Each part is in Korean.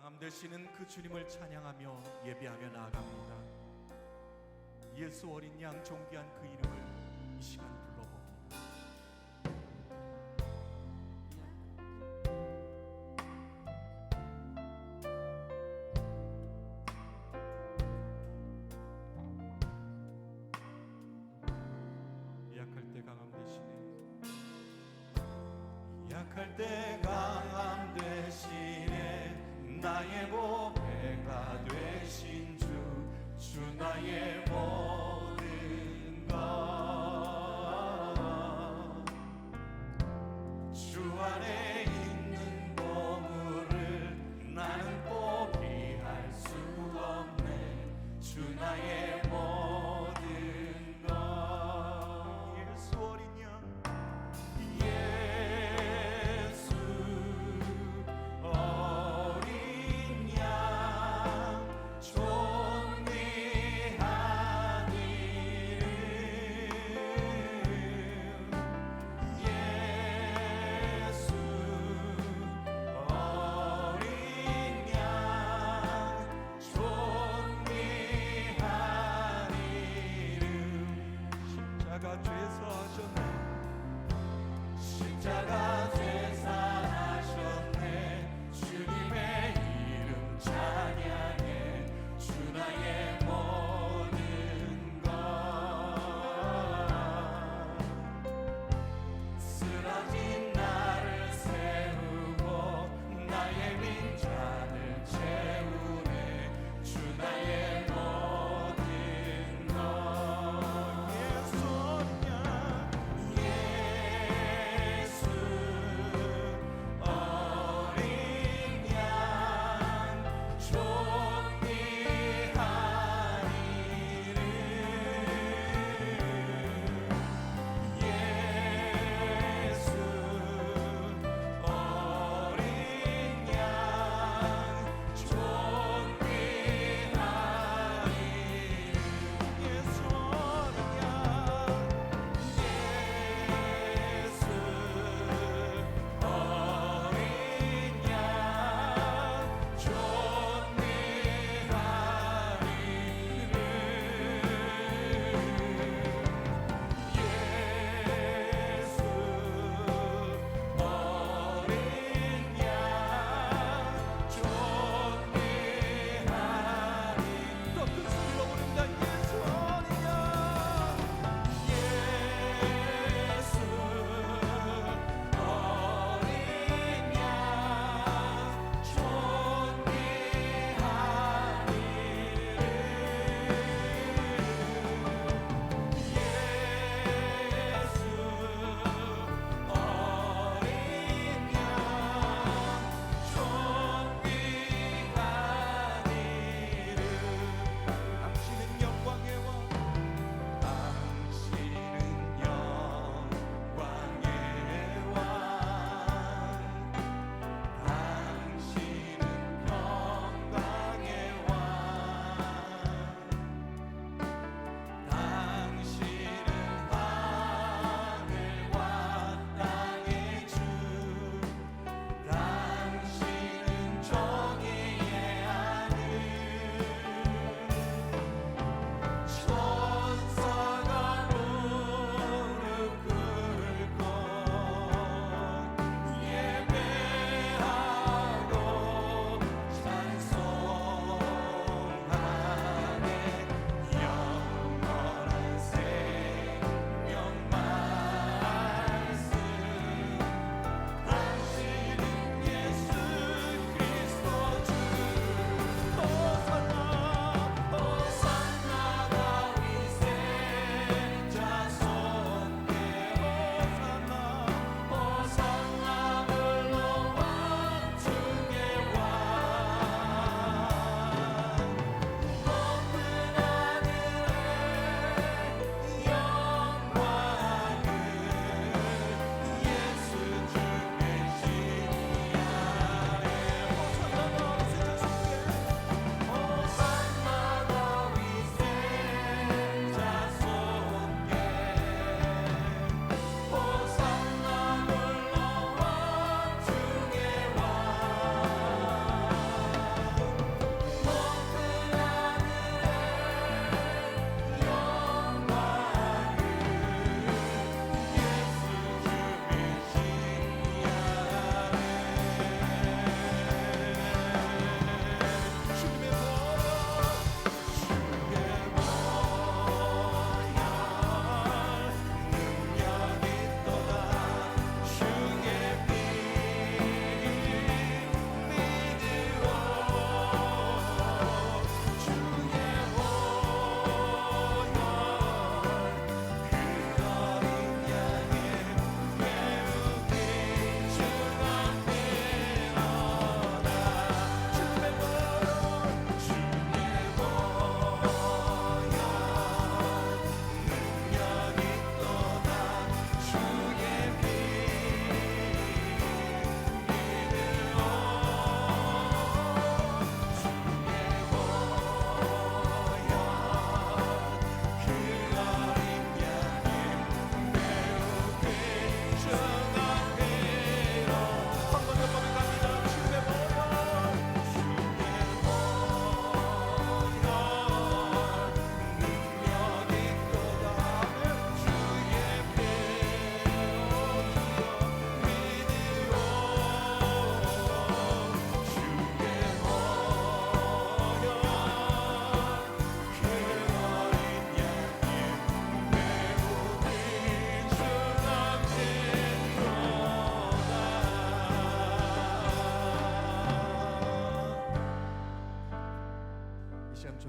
강함 되시는 그 주님을 찬양하며 예배하며 나아갑니다. 예수 어린 양 존귀한 그 이름을 이 시간 불러봅니다. 약할 때 강함 되시네. 약할 때 강함 되시네. 나의 보배가 되신 주 나의 모든 것. 주 안에 있는 보물을 나는 포기할 수 없네. 주 나의 모든 것. 예수 어린 양, 예수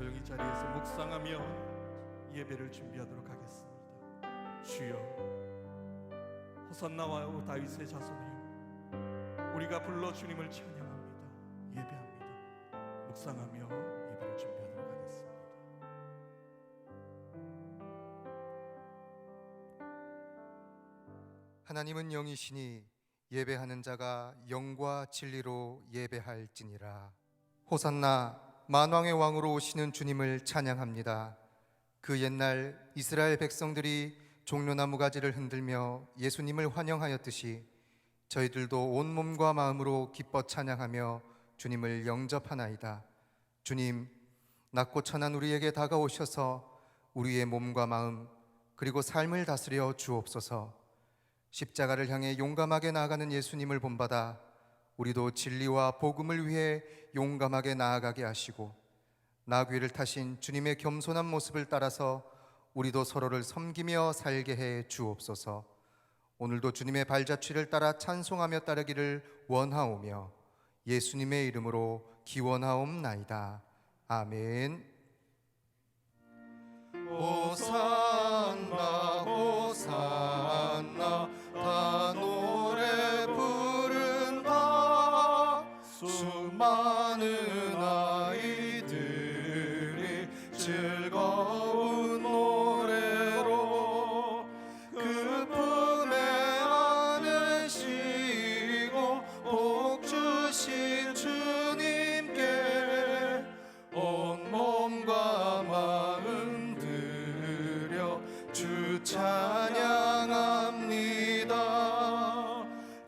조용히 자리에서 묵상하며 예배를 준비하도록 하겠습니다. 주여, 호산나와 다윗의 자손이여, 우리가 불러 주님을 찬양합니다. 예배합니다. 묵상하며 예배를 준비하도록 하겠습니다. 하나님은 영이시니 예배하는 자가 영과 진리로 예배할지니라. 호산나, 만왕의 왕으로 오시는 주님을 찬양합니다. 그 옛날 이스라엘 백성들이 종려나무 가지를 흔들며 예수님을 환영하였듯이 저희들도 온 몸과 마음으로 기뻐 찬양하며 주님을 영접하나이다. 주님, 낮고 천한 우리에게 다가오셔서 우리의 몸과 마음 그리고 삶을 다스려 주옵소서. 십자가를 향해 용감하게 나아가는 예수님을 본받아 우리도 진리와 복음을 위해 용감하게 나아가게 하시고, 나귀를 타신 주님의 겸손한 모습을 따라서 우리도 서로를 섬기며 살게 해 주옵소서. 오늘도 주님의 발자취를 따라 찬송하며 따르기를 원하오며 예수님의 이름으로 기원하옵나이다. 아멘. 호산나 호산나 다 노래 부른다. 수많은 아이들이 즐거운 노래로 그 품에 안으시고 복 주신 주님께 온 몸과 마음 들여 주 찬양합니다.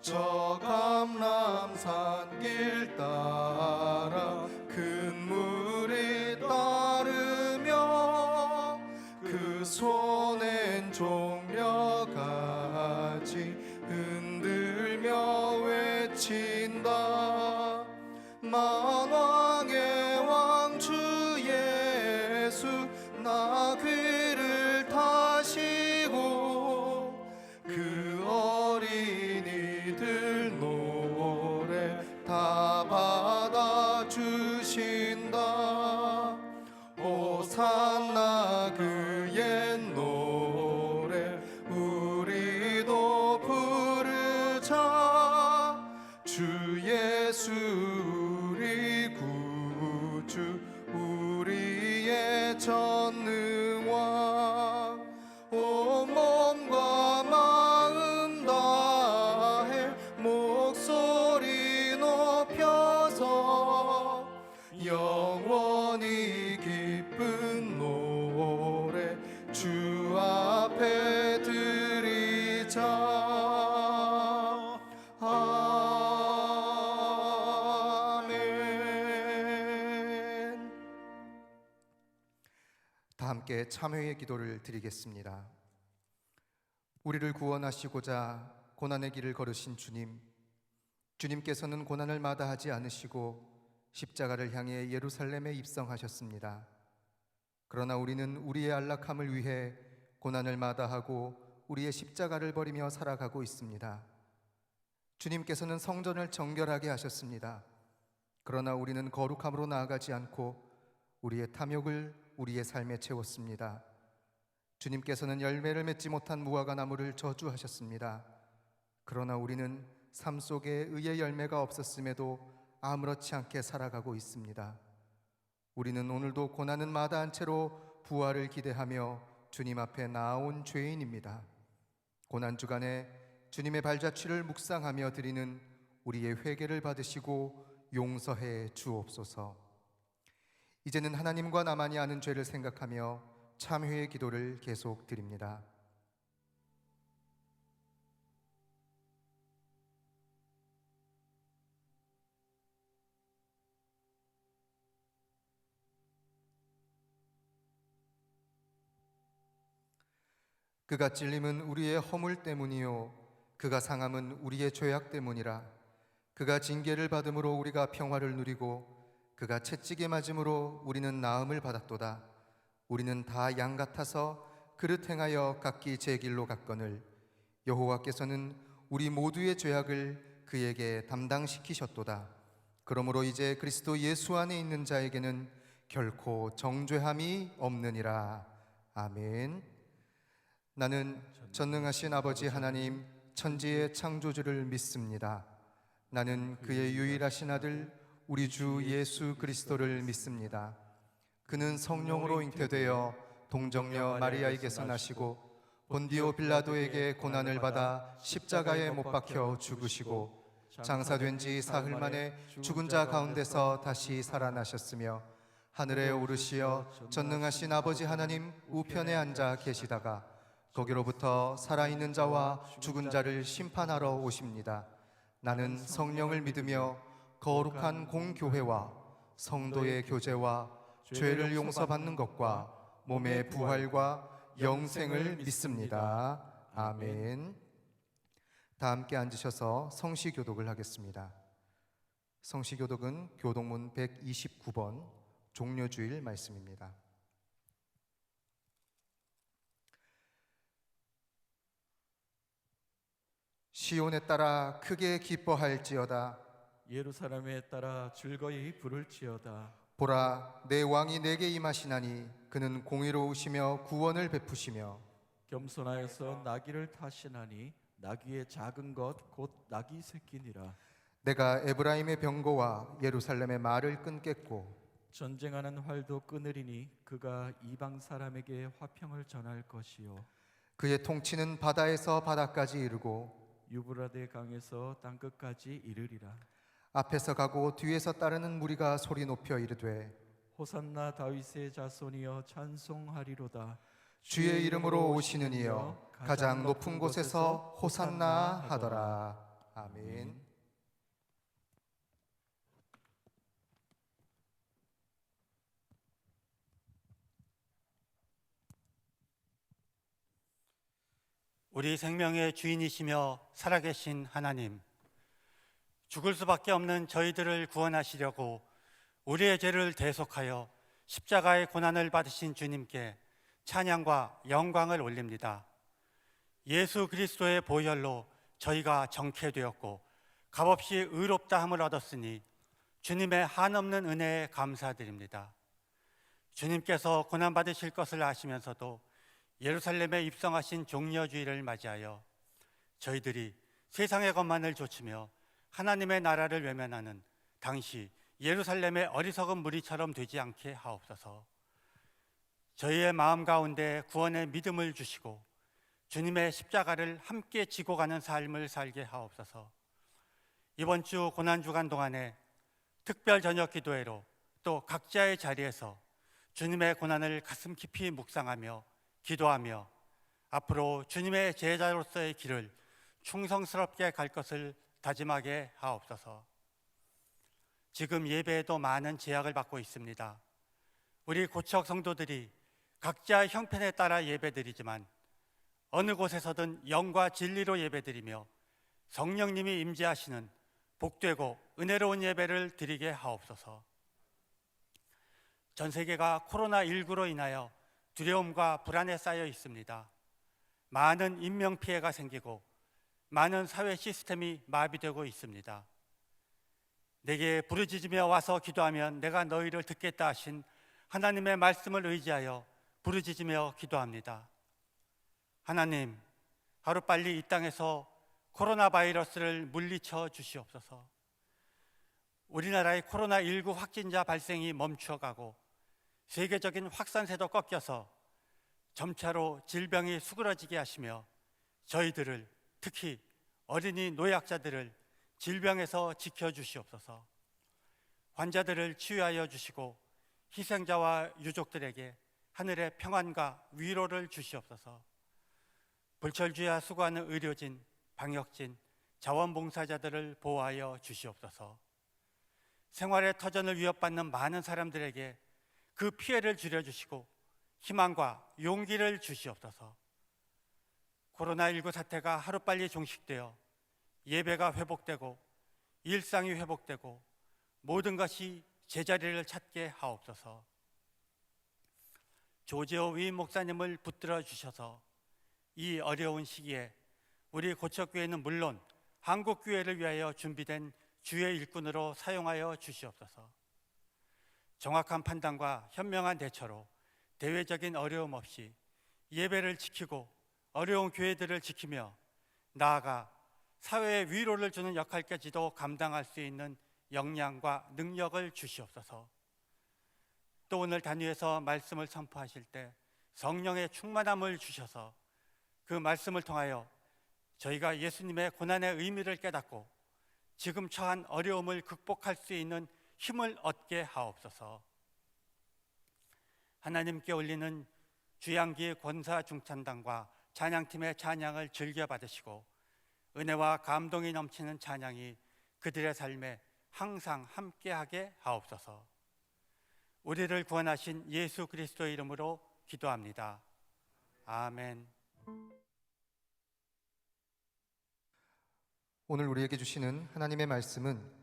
저 감람산 길 따라 큰 물이 따르며 그 손엔 종려가지 흔들며 외친다. 만왕의 왕 주 예수 나 귀를 타시고 그 어린이들 노래 다 받아주신다. 호산나 그 옛 노래 우리도 부르자. 주 예수 우리 구주 우리의 전능왕. 온 몸과 마음 다해 목소리 높여서 영원히 기쁜 노래 주 앞에 드리자. 아멘. 다 함께 참회의 기도를 드리겠습니다. 우리를 구원하시고자 고난의 길을 걸으신 주님, 주님께서는 고난을 마다하지 않으시고 십자가를 향해 예루살렘에 입성하셨습니다. 그러나 우리는 우리의 안락함을 위해 고난을 마다하고 우리의 십자가를 버리며 살아가고 있습니다. 주님께서는 성전을 정결하게 하셨습니다. 그러나 우리는 거룩함으로 나아가지 않고 우리의 탐욕을 우리의 삶에 채웠습니다. 주님께서는 열매를 맺지 못한 무화과 나무를 저주하셨습니다. 그러나 우리는 삶 속에 의의 열매가 없었음에도 아무렇지 않게 살아가고 있습니다. 우리는 오늘도 고난은 마다한 채로 부활을 기대하며 주님 앞에 나아온 죄인입니다. 고난 주간에 주님의 발자취를 묵상하며 드리는 우리의 회개를 받으시고 용서해 주옵소서. 이제는 하나님과 나만이 아는 죄를 생각하며 참회의 기도를 계속 드립니다. 그가 찔림은 우리의 허물 때문이요 그가 상함은 우리의 죄악 때문이라. 그가 징계를 받음으로 우리가 평화를 누리고 그가 채찍에 맞음으로 우리는 나음을 받았도다. 우리는 다 양 같아서 그릇 행하여 각기 제 길로 갔거늘 여호와께서는 우리 모두의 죄악을 그에게 담당시키셨도다. 그러므로 이제 그리스도 예수 안에 있는 자에게는 결코 정죄함이 없느니라. 아멘. 나는 전능하신 아버지 하나님 천지의 창조주를 믿습니다. 나는 그의 유일하신 아들 우리 주 예수 그리스도를 믿습니다. 그는 성령으로 잉태되어 동정녀 마리아에게서 나시고 본디오 빌라도에게 고난을 받아 십자가에 못 박혀 죽으시고 장사된 지 사흘 만에 죽은 자 가운데서 다시 살아나셨으며 하늘에 오르시어 전능하신 아버지 하나님 우편에 앉아 계시다가 거기로부터 살아있는 자와 죽은 자를 심판하러 오십니다. 나는 성령을 믿으며 거룩한 공교회와 성도의 교제와 죄를 용서받는 것과 몸의 부활과 영생을 믿습니다. 아멘. 다 함께 앉으셔서 성시교독을 하겠습니다. 성시교독은 교독문 129번 종려주일 말씀입니다. 시온에 따라 크게 기뻐할지어다. 예루살렘에 따라 즐거이 부를지어다. 보라, 내 왕이 내게 임하시나니 그는 공의로우시며 구원을 베푸시며 겸손하여서 나귀를 타시나니 나귀의 작은 것 곧 나귀 새끼니라. 내가 에브라임의 병거와 예루살렘의 말을 끊겠고 전쟁하는 활도 끊으리니 그가 이방 사람에게 화평을 전할 것이요 그의 통치는 바다에서 바다까지 이르고 유브라데 강에서 땅끝까지 이르리라. 앞에서 가고 뒤에서 따르는 무리가 소리 높여 이르되 호산나 다윗의 자손이여 찬송하리로다. 주의 이름으로 오시는 이여 가장 높은 곳에서 호산나 하더라. 아멘. 우리 생명의 주인이시며 살아계신 하나님, 죽을 수밖에 없는 저희들을 구원하시려고 우리의 죄를 대속하여 십자가의 고난을 받으신 주님께 찬양과 영광을 올립니다. 예수 그리스도의 보혈로 저희가 정케되었고 값없이 의롭다함을 얻었으니 주님의 한없는 은혜에 감사드립니다. 주님께서 고난받으실 것을 아시면서도 예루살렘에 입성하신 종려주의를 맞이하여 저희들이 세상의 것만을 좇으며 하나님의 나라를 외면하는 당시 예루살렘의 어리석은 무리처럼 되지 않게 하옵소서. 저희의 마음 가운데 구원의 믿음을 주시고 주님의 십자가를 함께 지고 가는 삶을 살게 하옵소서. 이번 주 고난주간 동안에 특별 저녁 기도회로 또 각자의 자리에서 주님의 고난을 가슴 깊이 묵상하며 기도하며 앞으로 주님의 제자로서의 길을 충성스럽게 갈 것을 다짐하게 하옵소서. 지금 예배에도 많은 제약을 받고 있습니다. 우리 고척 성도들이 각자 형편에 따라 예배드리지만 어느 곳에서든 영과 진리로 예배드리며 성령님이 임재하시는 복되고 은혜로운 예배를 드리게 하옵소서. 전 세계가 코로나19로 인하여 두려움과 불안에 쌓여 있습니다. 많은 인명피해가 생기고 많은 사회 시스템이 마비되고 있습니다. 내게 부르짖으며 와서 기도하면 내가 너희를 듣겠다 하신 하나님의 말씀을 의지하여 부르짖으며 기도합니다. 하나님, 하루빨리 이 땅에서 코로나 바이러스를 물리쳐 주시옵소서. 우리나라의 코로나19 확진자 발생이 멈춰가고 세계적인 확산세도 꺾여서 점차로 질병이 수그러지게 하시며 저희들을, 특히 어린이 노약자들을 질병에서 지켜주시옵소서. 환자들을 치유하여 주시고 희생자와 유족들에게 하늘의 평안과 위로를 주시옵소서. 불철주야 수고하는 의료진, 방역진, 자원봉사자들을 보호하여 주시옵소서. 생활의 터전을 위협받는 많은 사람들에게 그 피해를 줄여주시고 희망과 용기를 주시옵소서. 코로나19 사태가 하루빨리 종식되어 예배가 회복되고 일상이 회복되고 모든 것이 제자리를 찾게 하옵소서. 조재호 위임 목사님을 붙들어 주셔서 이 어려운 시기에 우리 고척교회는 물론 한국교회를 위하여 준비된 주의 일꾼으로 사용하여 주시옵소서. 정확한 판단과 현명한 대처로 대외적인 어려움 없이 예배를 지키고 어려운 교회들을 지키며 나아가 사회에 위로를 주는 역할까지도 감당할 수 있는 역량과 능력을 주시옵소서. 또 오늘 단위에서 말씀을 선포하실 때 성령의 충만함을 주셔서 그 말씀을 통하여 저희가 예수님의 고난의 의미를 깨닫고 지금 처한 어려움을 극복할 수 있는 힘을 얻게 하옵소서. 하나님께 올리는 주양기 권사 중찬단과 찬양팀의 찬양을 즐겨 받으시고 은혜와 감동이 넘치는 찬양이 그들의 삶에 항상 함께하게 하옵소서. 우리를 구원하신 예수 그리스도의 이름으로 기도합니다. 아멘. 오늘 우리에게 주시는 하나님의 말씀은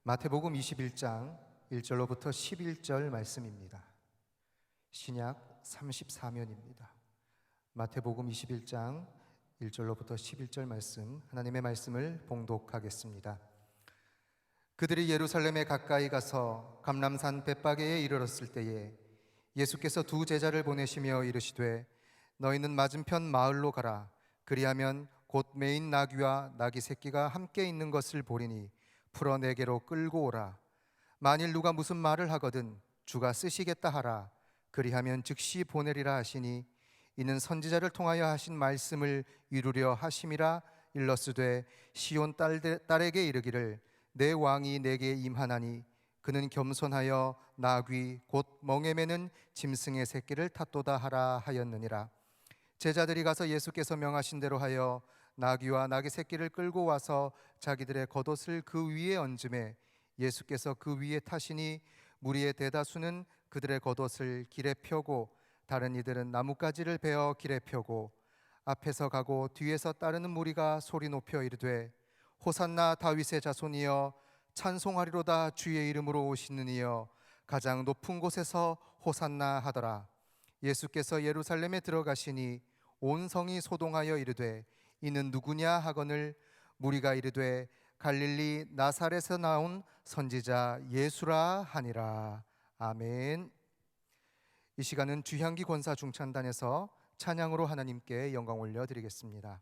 마태복음 21장 1절로부터 11절 말씀입니다. 신약 34면입니다. 마태복음 21장 1절로부터 11절 말씀, 하나님의 말씀을 봉독하겠습니다. 그들이 예루살렘에 가까이 가서 감람산 벳바게에 이르렀을 때에 예수께서 두 제자를 보내시며 이르시되 너희는 맞은편 마을로 가라. 그리하면 곧 매인 나귀와 나귀 새끼가 함께 있는 것을 보리니 풀어 내게로 끌고 오라. 만일 누가 무슨 말을 하거든 주가 쓰시겠다 하라. 그리하면 즉시 보내리라 하시니 이는 선지자를 통하여 하신 말씀을 이루려 하심이라. 일러스되 시온 딸에게 이르기를 내 왕이 내게 임하나니 그는 겸손하여 나귀 곧 멍에 매는 짐승의 새끼를 탔도다 하라 하였느니라. 제자들이 가서 예수께서 명하신 대로 하여 나귀와 나귀 새끼를 끌고 와서 자기들의 겉옷을 그 위에 얹음에 예수께서 그 위에 타시니 무리의 대다수는 그들의 겉옷을 길에 펴고 다른 이들은 나뭇가지를 베어 길에 펴고 앞에서 가고 뒤에서 따르는 무리가 소리 높여 이르되 호산나 다윗의 자손이여 찬송하리로다. 주의 이름으로 오시는 이여 가장 높은 곳에서 호산나 하더라. 예수께서 예루살렘에 들어가시니 온 성이 소동하여 이르되 이는 누구냐 하거늘 무리가 이르되 갈릴리 나사렛에서 나온 선지자 예수라 하니라. 아멘. 이 시간은 주향기 권사 중찬단에서 찬양으로 하나님께 영광 올려드리겠습니다.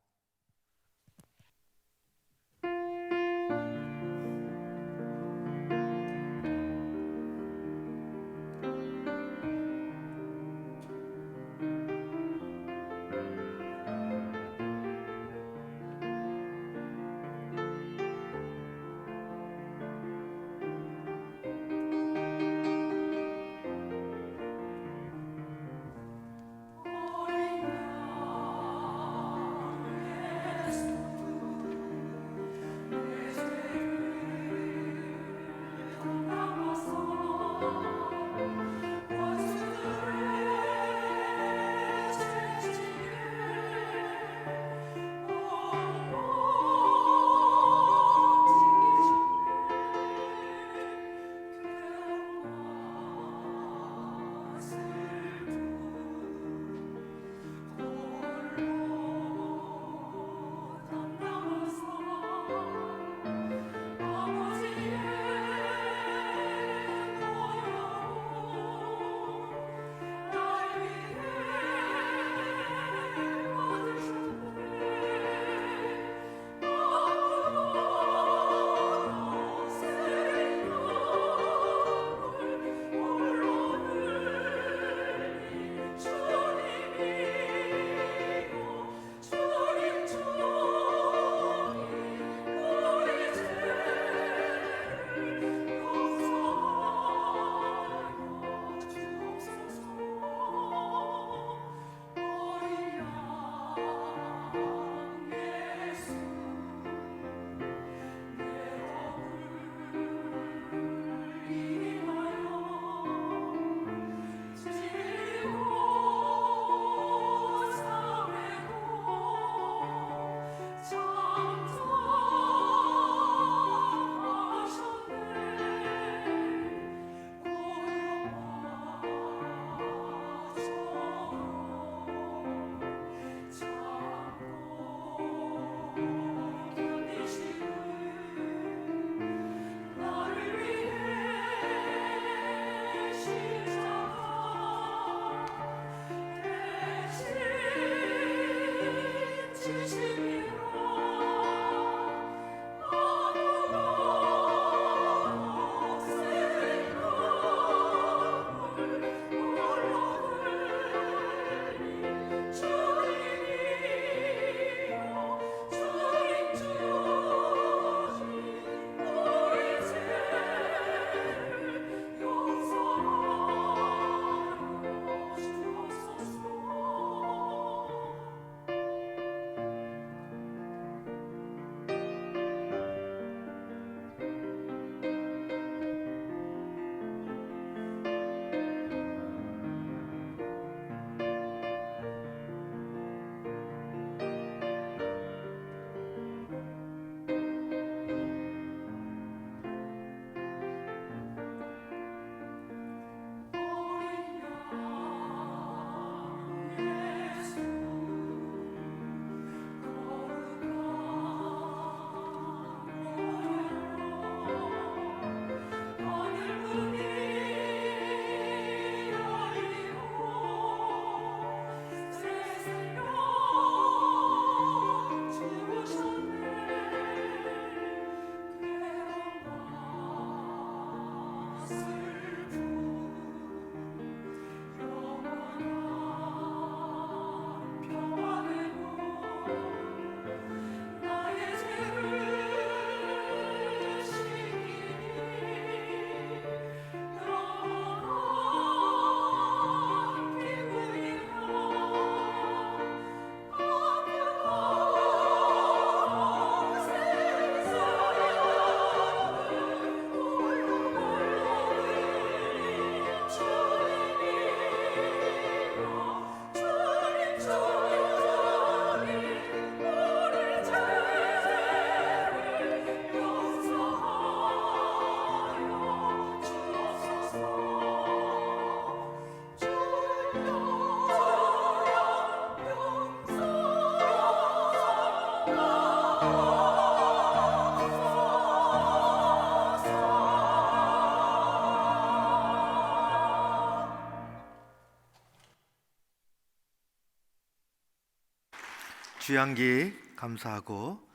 주양기 감사하고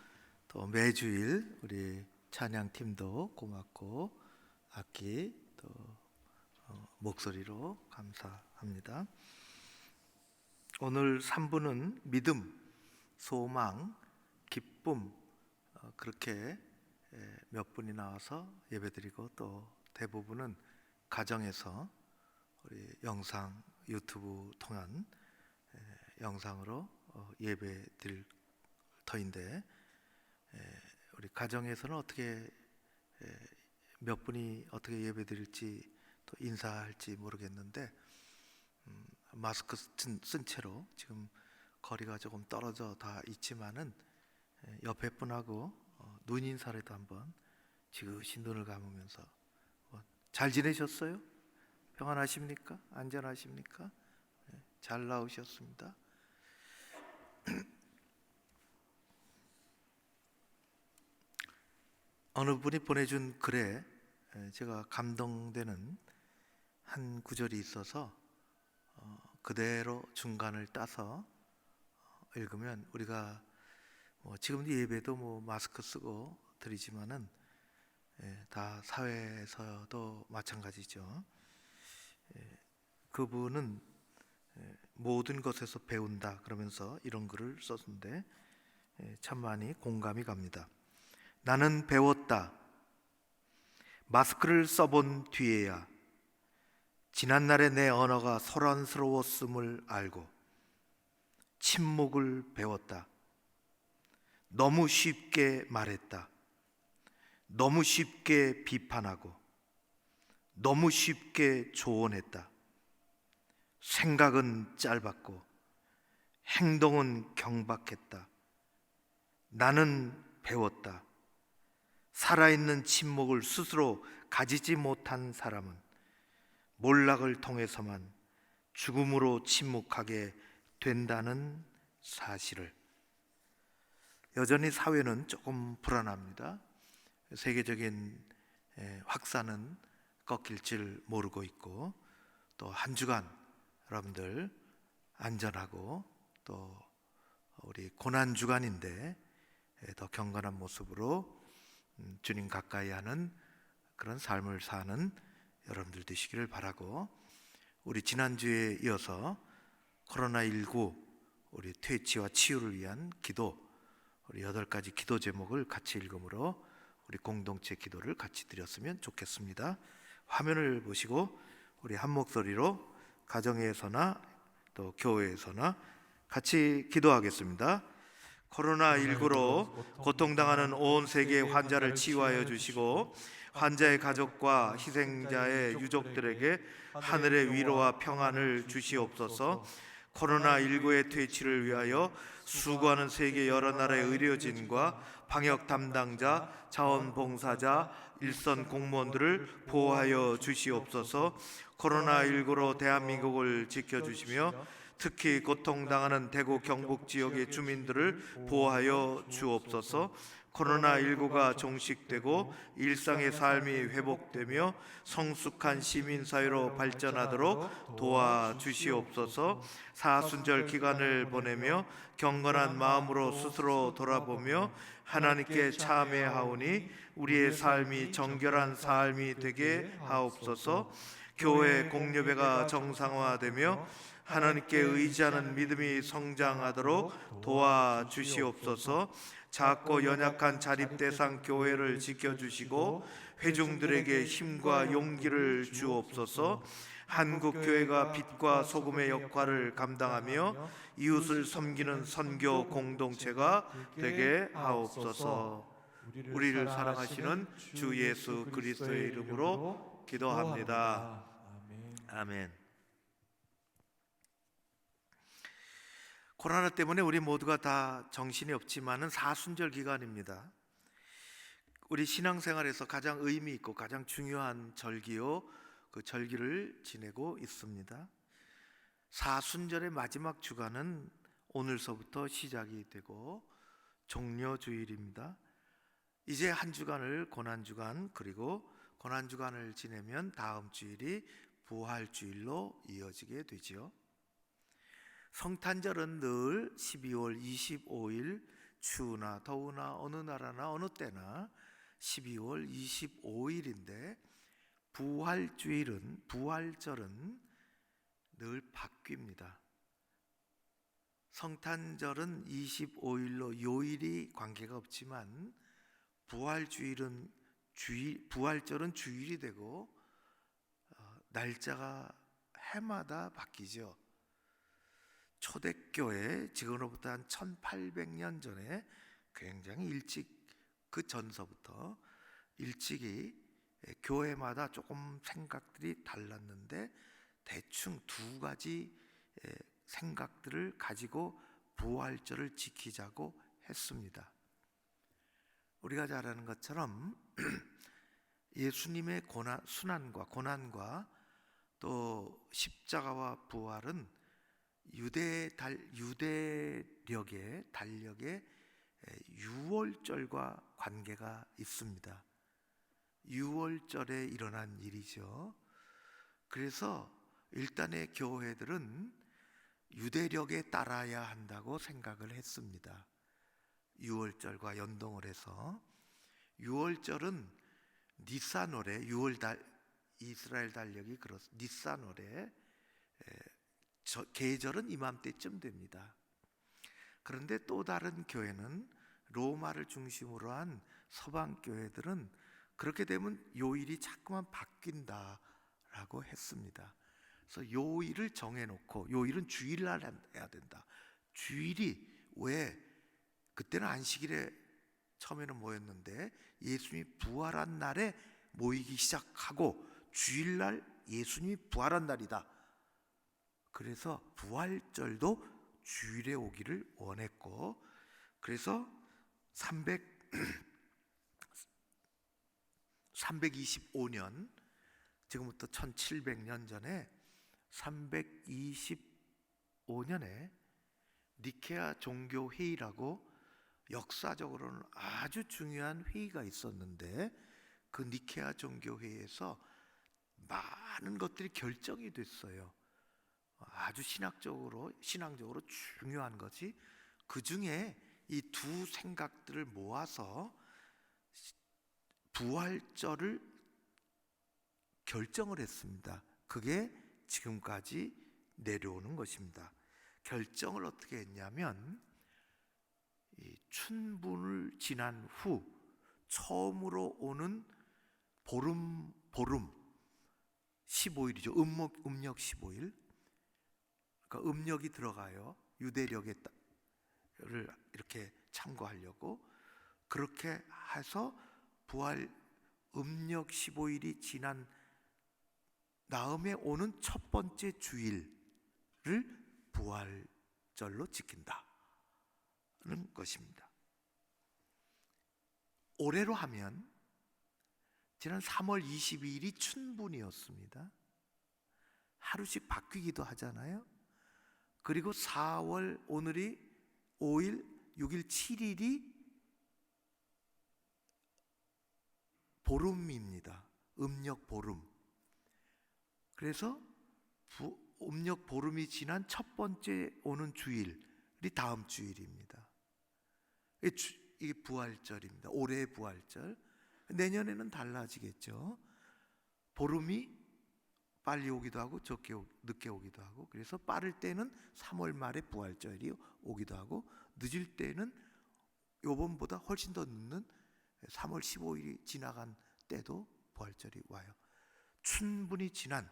또 매주일 우리 찬양팀도 고맙고 악기 또 목소리로 감사합니다. 오늘 3부는 믿음, 소망, 기쁨 그렇게 몇 분이 나와서 예배드리고 또 대부분은 가정에서 우리 영상 유튜브 통한 영상으로 예배 드릴 터인데 우리 가정에서는 어떻게 몇 분이 어떻게 예배 드릴지 또 인사할지 모르겠는데 마스크 쓴 채로 지금 거리가 조금 떨어져 다 있지만은 옆에 분하고 눈 인사라도 한번 지그시 눈을 감으면서 잘 지내셨어요? 평안하십니까? 안전하십니까? 잘 나오셨습니다. 어느 분이 보내준 글에 제가 감동되는 한 구절이 있어서 그대로 중간을 따서 읽으면 우리가 지금 예배도 마스크 쓰고 드리지만은 다 사회에서도 마찬가지죠. 그분은 모든 것에서 배운다 그러면서 이런 글을 썼는데 참 많이 공감이 갑니다. 나는 배웠다. 마스크를 써본 뒤에야 지난날의 내 언어가 소란스러웠음을 알고 침묵을 배웠다. 너무 쉽게 말했다. 너무 쉽게 비판하고 너무 쉽게 조언했다. 생각은 짧았고 행동은 경박했다. 나는 배웠다. 살아있는 침묵을 스스로 가지지 못한 사람은 몰락을 통해서만 죽음으로 침묵하게 된다는 사실을. 여전히 사회는 조금 불안합니다. 세계적인 확산은 꺾일 줄 모르고 있고 또 한 주간 여러분들 안전하고 또 우리 고난 주간인데 더 경건한 모습으로 주님 가까이 하는 그런 삶을 사는 여러분들 되시기를 바라고, 우리 지난주에 이어서 코로나19 우리 퇴치와 치유를 위한 기도, 우리 8가지 기도 제목을 같이 읽음으로 우리 공동체 기도를 같이 드렸으면 좋겠습니다. 화면을 보시고 우리 한 목소리로 가정에서나 또 교회에서나 같이 기도하겠습니다. 코로나19로 고통당하는 온 세계의 환자를 치유하여 주시고 환자의 가족과 희생자의 유족들에게 하늘의 위로와 평안을 주시옵소서. 코로나19의 퇴치를 위하여 수고하는 세계 여러 나라의 의료진과 방역 담당자, 자원봉사자, 일선 공무원들을 보호하여 주시옵소서. 코로나19로 대한민국을 지켜주시며 특히 고통당하는 대구 경북 지역의 주민들을 보호하여 주옵소서. 코로나19가 종식되고 일상의 삶이 회복되며 성숙한 시민사회로 발전하도록 도와주시옵소서. 사순절 기간을 보내며 경건한 마음으로 스스로 돌아보며 하나님께 참회하오니 우리의 삶이 정결한 삶이 되게 하옵소서. 교회 공예배가 정상화되며 하나님께 의지하는 믿음이 성장하도록 도와주시옵소서. 작고 연약한 자립대상 교회를 지켜주시고 회중들에게 힘과 용기를 주옵소서. 한국교회가 빛과 소금의 역할을 감당하며 이웃을 섬기는 선교 공동체가 되게 하옵소서. 우리를 사랑하시는 주 예수 그리스도의 이름으로 기도합니다. 아멘. 코로나 때문에 우리 모두가 다 정신이 없지만은 사순절 기간입니다. 우리 신앙생활에서 가장 의미 있고 가장 중요한 절기요, 그 절기를 지내고 있습니다. 사순절의 마지막 주간은 오늘서부터 시작이 되고 종료주일입니다. 이제 한 주간을 고난주간, 그리고 고난주간을 지내면 다음 주일이 부활주일로 이어지게 되지요. 성탄절은 늘 12월 25일 추우나 더우나 어느 나라나 어느 때나 12월 25일인데 부활절은 늘 바뀝니다. 성탄절은 25일로 요일이 관계가 없지만 부활절은 주일이 되고 날짜가 해마다 바뀌죠. 초대교회 지금으로부터 한 1800년 전에 굉장히 일찍 그 전서부터 일찍이 교회마다 조금 생각들이 달랐는데 대충 두 가지 생각들을 가지고 부활절을 지키자고 했습니다. 우리가 잘 아는 것처럼 예수님의 순환과 고난과 또 십자가와 부활은 유대력의 달력의 유월절과 관계가 있습니다. 유월절에 일어난 일이죠. 그래서 일단의 교회들은 유대력에 따라야 한다고 생각을 했습니다. 유월절과 연동을 해서 유월절은 니산월에 이스라엘 달력이 니산월에 계절은 이맘때쯤 됩니다. 그런데 또 다른 교회는 로마를 중심으로 한 서방 교회들은 그렇게 되면 요일이 자꾸만 바뀐다라고 했습니다. 그래서 요일을 정해놓고 요일은 주일날 해야 된다. 주일이 왜 그때는 안식일에 처음에는 모였는데 예수님이 부활한 날에 모이기 시작하고 주일날 예수님이 부활한 날이다. 그래서 부활절도 주일에 오기를 원했고 그래서 325년 지금부터 1700년 전에 325년에 니케아 종교회의라고 역사적으로는 아주 중요한 회의가 있었는데 그 니케아 종교회의에서 많은 것들이 결정이 됐어요. 아주 신앙적으로 중요한 것이 그 중에 이 두 생각들을 모아서 부활절을 결정을 했습니다. 그게 지금까지 내려오는 것입니다. 결정을 어떻게 했냐면 이 춘분을 지난 후 처음으로 오는 보름 15일이죠. 음력 15일. 그러니까 음력이 들어가요. 유대력을 이렇게 참고하려고 그렇게 해서 부활 음력 15일이 지난 다음에 오는 첫 번째 주일을 부활절로 지킨다는 것입니다. 올해로 하면 지난 3월 22일이 춘분이었습니다. 하루씩 바뀌기도 하잖아요. 그리고 4월 오늘이 5일, 6일, 7일이 보름입니다. 음력 보름. 그래서 음력 보름이 지난 첫 번째 오는 주일이 다음 주일입니다. 이게 부활절입니다. 올해의 부활절. 내년에는 달라지겠죠. 보름이 빨리 오기도 하고 늦게 오기도 하고 그래서 빠를 때는 3월 말에 부활절이 오기도 하고 늦을 때는 요번보다 훨씬 더 늦는 3월 15일이 지나간 때도 부활절이 와요. 춘분이 지난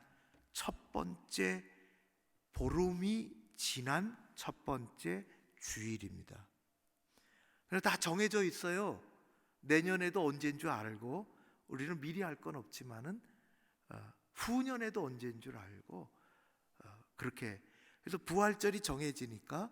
첫 번째 보름이 지난 첫 번째 주일입니다. 그래서 다 정해져 있어요. 내년에도 언제인 줄 알고 우리는 미리 알 건 없지만은 후년에도 언제인 줄 알고 그렇게 그래서 부활절이 정해지니까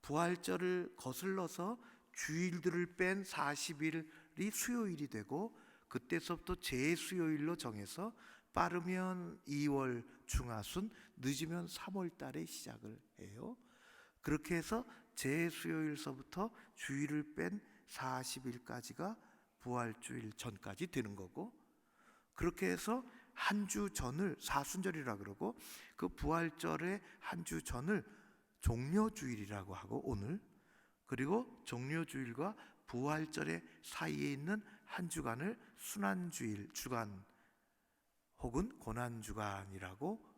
부활절을 거슬러서 주일들을 뺀 40일이 수요일이 되고 그때서부터 제수요일로 정해서 빠르면 2월 중하순 늦으면 3월 달에 시작을 해요. 그렇게 해서 제수요일서부터 주일을 뺀 40일까지가 부활주일 전까지 되는 거고 그렇게 해서 한 주 전을 사순절이라 그러고 그 부활절의 한 주 전을 종려주일이라고 하고 오늘, 그리고 종려주일과 부활절의 사이에 있는 한 주간을 순환주일 주간 혹은 고난주간이라고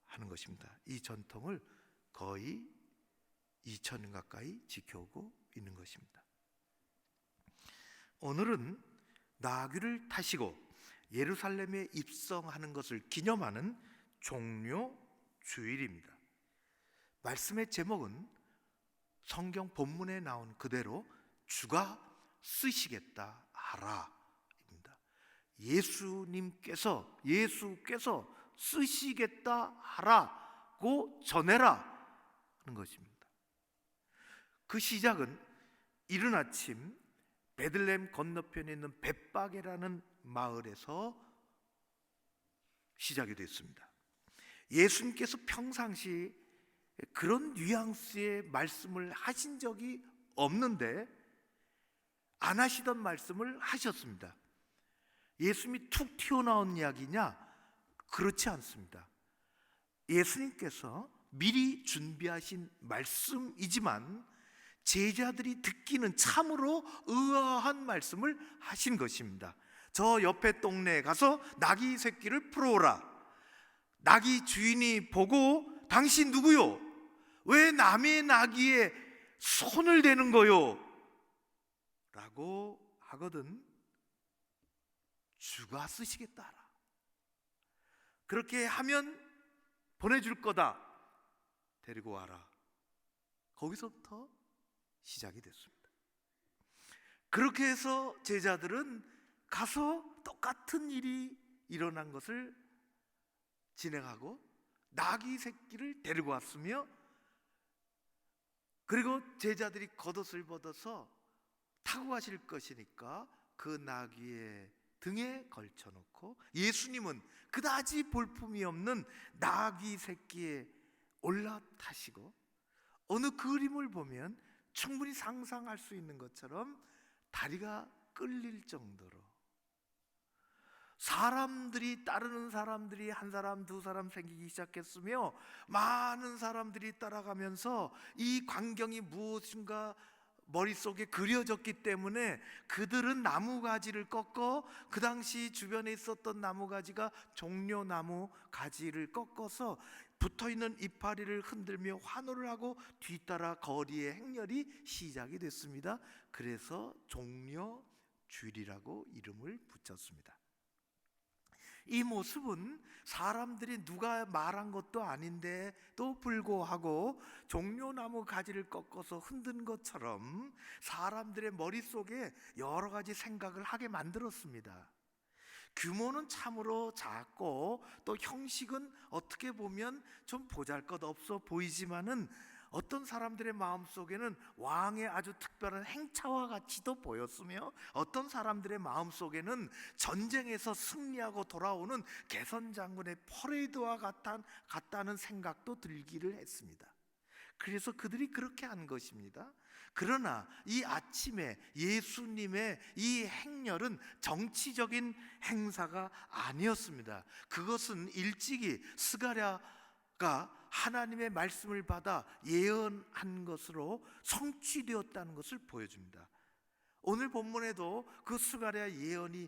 하는 것입니다. 이 전통을 거의 2000년 가까이 지켜오고 있는 것입니다. 오늘은 나귀를 타시고 예루살렘에 입성하는 것을 기념하는 종려주일입니다. 말씀의 제목은 성경 본문에 나온 그대로 주가 쓰시겠다 하라입니다. 예수께서 쓰시겠다 하라고 전해라 하는 것입니다. 그 시작은 이른 아침 베들레헴 건너편에 있는 벳바게라는 마을에서 시작이 됐습니다. 예수님께서 평상시 그런 뉘앙스의 말씀을 하신 적이 없는데 안 하시던 말씀을 하셨습니다. 예수님이 툭 튀어나온 이야기냐? 그렇지 않습니다. 예수님께서 미리 준비하신 말씀이지만 제자들이 듣기는 참으로 의아한 말씀을 하신 것입니다. 저 옆에 동네에 가서 나귀 새끼를 풀어오라. 나귀 주인이 보고 당신 누구요? 왜 남의 나귀에 손을 대는 거요? 라고 하거든. 주가 쓰시겠다 하라. 그렇게 하면 보내줄 거다. 데리고 와라. 거기서부터 시작이 됐습니다. 그렇게 해서 제자들은 가서 똑같은 일이 일어난 것을 진행하고 나귀 새끼를 데리고 왔으며, 그리고 제자들이 겉옷을 벗어서 타고 가실 것이니까 그 나귀의 등에 걸쳐놓고 예수님은 그다지 볼품이 없는 나귀 새끼에 올라타시고, 어느 그림을 보면 충분히 상상할 수 있는 것처럼 다리가 끌릴 정도로 사람들이, 따르는 사람들이 한 사람 두 사람 생기기 시작했으며 많은 사람들이 따라가면서 이 광경이 무엇인가 머릿속에 그려졌기 때문에 그들은 나무가지를 꺾어, 그 당시 주변에 있었던 나무가지가 종려나무 가지를 꺾어서 붙어있는 이파리를 흔들며 환호를 하고 뒤따라 거리의 행렬이 시작이 됐습니다. 그래서 종려주일이라고 이름을 붙였습니다. 이 모습은 사람들이 누가 말한 것도 아닌데도 불구하고 종려나무 가지를 꺾어서 흔든 것처럼 사람들의 머릿속에 여러 가지 생각을 하게 만들었습니다. 규모는 참으로 작고 또 형식은 어떻게 보면 좀 보잘것없어 보이지만은 어떤 사람들의 마음속에는 왕의 아주 특별한 행차와 같이도 보였으며, 어떤 사람들의 마음속에는 전쟁에서 승리하고 돌아오는 개선장군의 퍼레이드와 같다는 생각도 들기를 했습니다. 그래서 그들이 그렇게 한 것입니다. 그러나 이 아침에 예수님의 이 행렬은 정치적인 행사가 아니었습니다. 그것은 일찍이 스가랴가 하나님의 말씀을 받아 예언한 것으로 성취되었다는 것을 보여줍니다. 오늘 본문에도 그 스가랴 예언이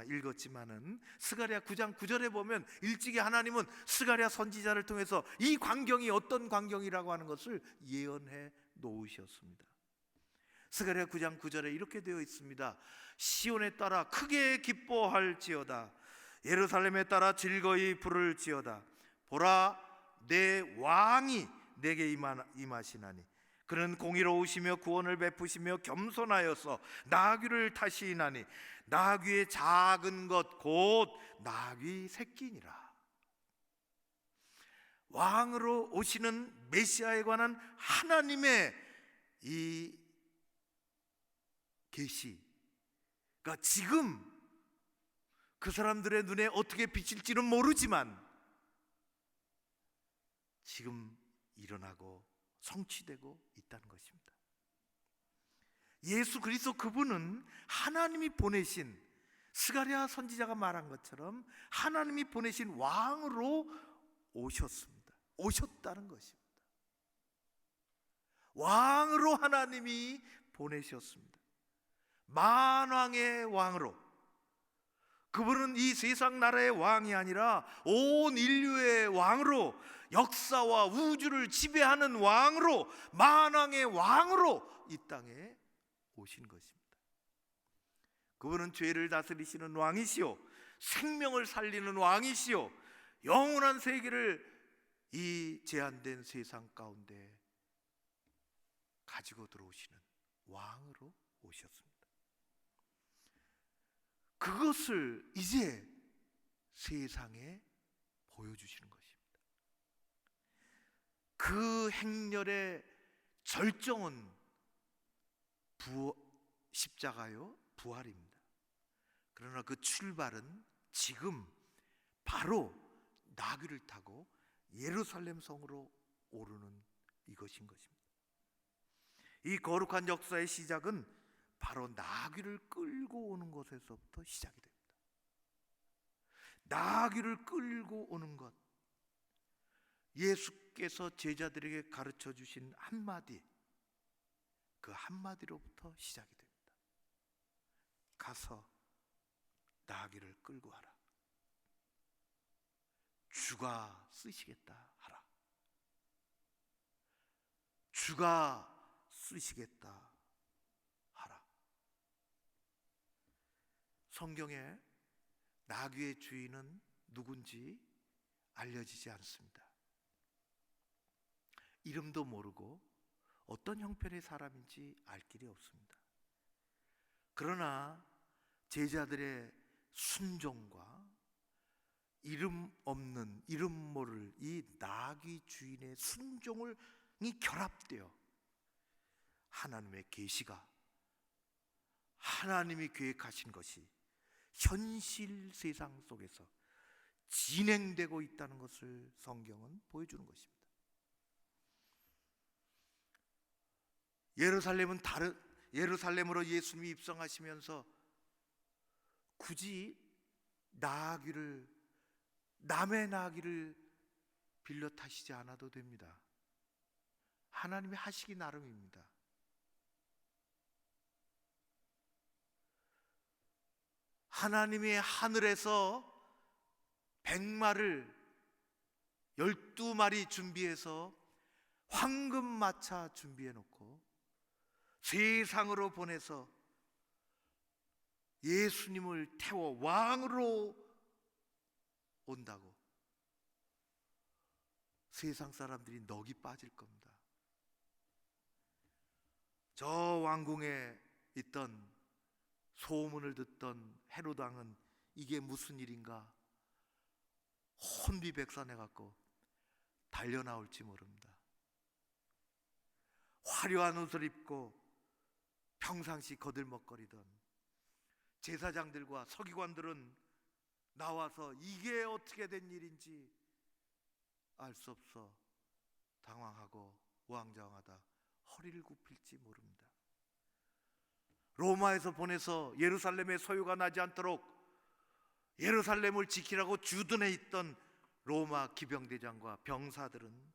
읽었지만은 스가랴 9장 9절에 보면 일찍이 하나님은 스가랴 선지자를 통해서 이 광경이 어떤 광경이라고 하는 것을 예언해 놓으셨습니다. 스가랴 9장 9절에 이렇게 되어 있습니다. 시온에 따라 크게 기뻐할지어다. 예루살렘에 따라 즐거이 부를지어다. 보라, 내 왕이 내게 임하시나니 그는 공의로우시며 구원을 베푸시며 겸손하여서 나귀를 타시나니 나귀의 작은 것 곧 나귀 새끼니라. 왕으로 오시는 메시아에 관한 하나님의 이 계시가 지금 그 사람들의 눈에 어떻게 비칠지는 모르지만 지금 일어나고 성취되고 있다는 것입니다. 예수 그리스도 그분은 하나님이 보내신, 스가랴 선지자가 말한 것처럼 하나님이 보내신 왕으로 오셨습니다. 오셨다는 것입니다. 왕으로 하나님이 보내셨습니다. 만왕의 왕으로. 그분은 이 세상 나라의 왕이 아니라 온 인류의 왕으로, 역사와 우주를 지배하는 왕으로, 만왕의 왕으로 이 땅에 오신 것입니다. 그분은 죄를 다스리시는 왕이시요, 생명을 살리는 왕이시요, 영원한 세계를 이 제한된 세상 가운데 가지고 들어오시는 왕으로 오셨습니다. 그것을 이제 세상에 보여주시는 것입니다. 그 행렬의 절정은 십자가요, 부활입니다. 그러나 그 출발은 지금 바로 나귀를 타고 예루살렘 성으로 오르는 이것인 것입니다. 이 거룩한 역사의 시작은 바로 나귀를 끌고 오는 것에서부터 시작이 됩니다. 나귀를 끌고 오는 것, 예수께서 제자들에게 가르쳐 주신 한마디, 그 한마디로부터 시작이 됩니다. 가서 나귀를 끌고 와라. 주가 쓰시겠다 하라. 주가 쓰시겠다 하라. 성경에 나귀의 주인은 누군지 알려지지 않습니다. 이름도 모르고 어떤 형편의 사람인지 알 길이 없습니다. 그러나 제자들의 순종과 이름 없는, 이름 모를 이 나귀 주인의 순종이 결합되어 하나님의 계시가, 하나님이 계획하신 것이 현실 세상 속에서 진행되고 있다는 것을 성경은 보여주는 것입니다. 예루살렘으로 예수님이 입성하시면서 굳이 남의 나귀를 빌려 타시지 않아도 됩니다. 하나님이 하시기 나름입니다. 하나님이 하늘에서 백마를 12마리 준비해서 황금마차 준비해 놓고 세상으로 보내서 예수님을 태워 왕으로 온다고 세상 사람들이 넋이 빠질 겁니다. 저 왕궁에 있던, 소문을 듣던 헤롯 왕은 이게 무슨 일인가 혼비백산해 갖고 달려 나올지 모릅니다. 화려한 옷을 입고 평상시 거들먹거리던 제사장들과 서기관들은 나와서 이게 어떻게 된 일인지 알 수 없어 당황하고 우왕좌왕하다 허리를 굽힐지 모릅니다. 로마에서 보내서 예루살렘에 소요가 나지 않도록 예루살렘을 지키라고 주둔해 있던 로마 기병대장과 병사들은